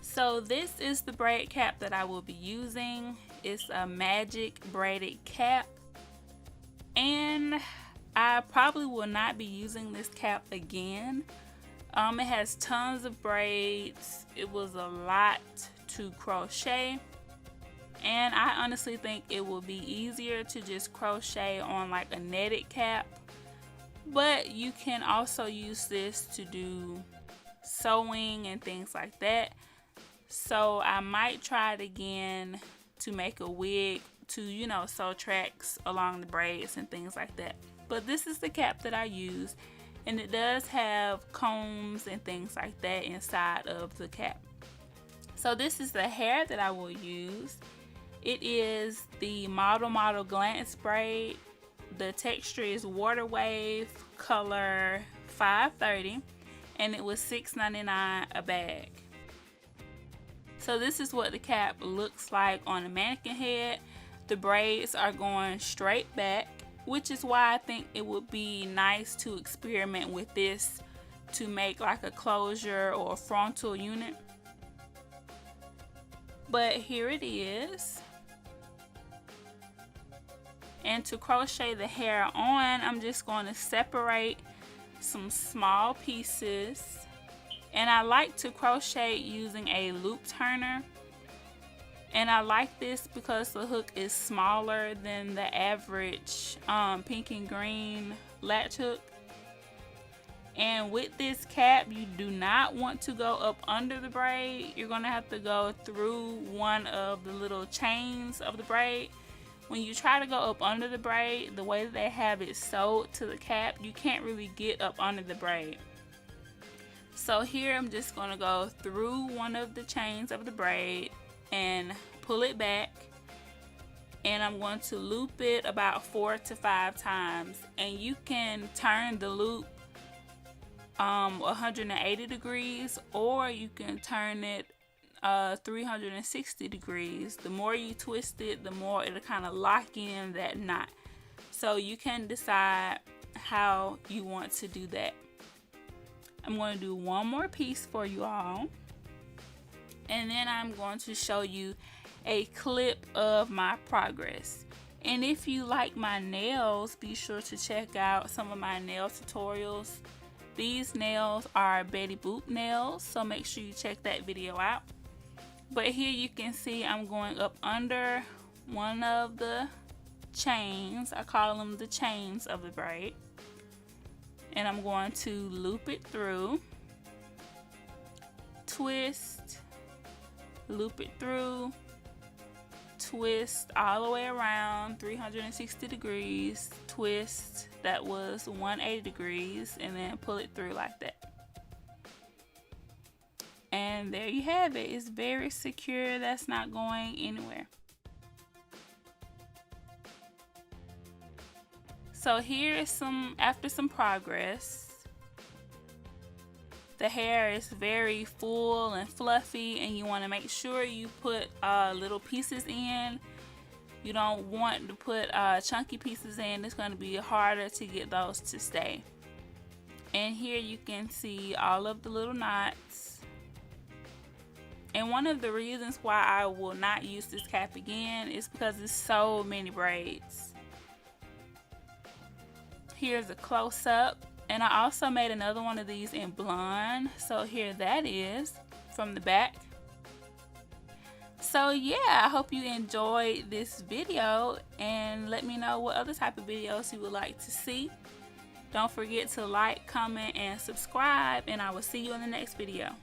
So this is the braid cap that I will be using. It's a magic braided cap, and I probably will not be using this cap again. It has tons of braids. It was a lot to crochet, and I honestly think it will be easier to just crochet on like a netted cap, but you can also use this to do sewing and things like that. So I might try it again to make a wig to, you know, sew tracks along the braids and things like that. But this is the cap that I use, and it does have combs and things like that inside of the cap. So this is the hair that I will use. It is the Model Glance braid. The texture is Water Wave, color 530, and it was $6.99 a bag. So this is what the cap looks like on a mannequin head. The braids are going straight back, which is why I think it would be nice to experiment with this to make like a closure or a frontal unit. But here it is. And to crochet the hair on, I'm just going to separate some small pieces. And I like to crochet using a loop turner. And I like this because the hook is smaller than the average pink and green latch hook. And with this cap, you do not want to go up under the braid. You're going to have to go through one of the little chains of the braid. When you try to go up under the braid, the way that they have it sewed to the cap, you can't really get up under the braid. So here I'm just going to go through one of the chains of the braid and pull it back, and I'm going to loop it about 4 to 5 times, and you can turn the loop 180 degrees, or you can turn it 360 degrees. The more you twist it, the more it'll kind of lock in that knot. So you can decide how you want to do that. I'm going to do one more piece for you all, and then I'm going to show you a clip of my progress. And if you like my nails, be sure to check out some of my nail tutorials. These nails are Betty Boop nails, so make sure you check that video out. But here you can see I'm going up under one of the chains. I call them the chains of the braid. And I'm going to loop it through, twist, loop it through, twist all the way around 360 degrees, twist, that was 180 degrees, and then pull it through like that. And there you have it. It's very secure. That's not going anywhere. So here is after some progress. The hair is very full and fluffy, and you want to make sure you put little pieces in. You don't want to put chunky pieces in. It's going to be harder to get those to stay. And here you can see all of the little knots. And one of the reasons why I will not use this cap again is because there's so many braids. Here's a close-up, and I also made another one of these in blonde, so here that is from the back. So yeah, I hope you enjoyed this video, and let me know what other type of videos you would like to see. Don't forget to like, comment, and subscribe, and I will see you in the next video.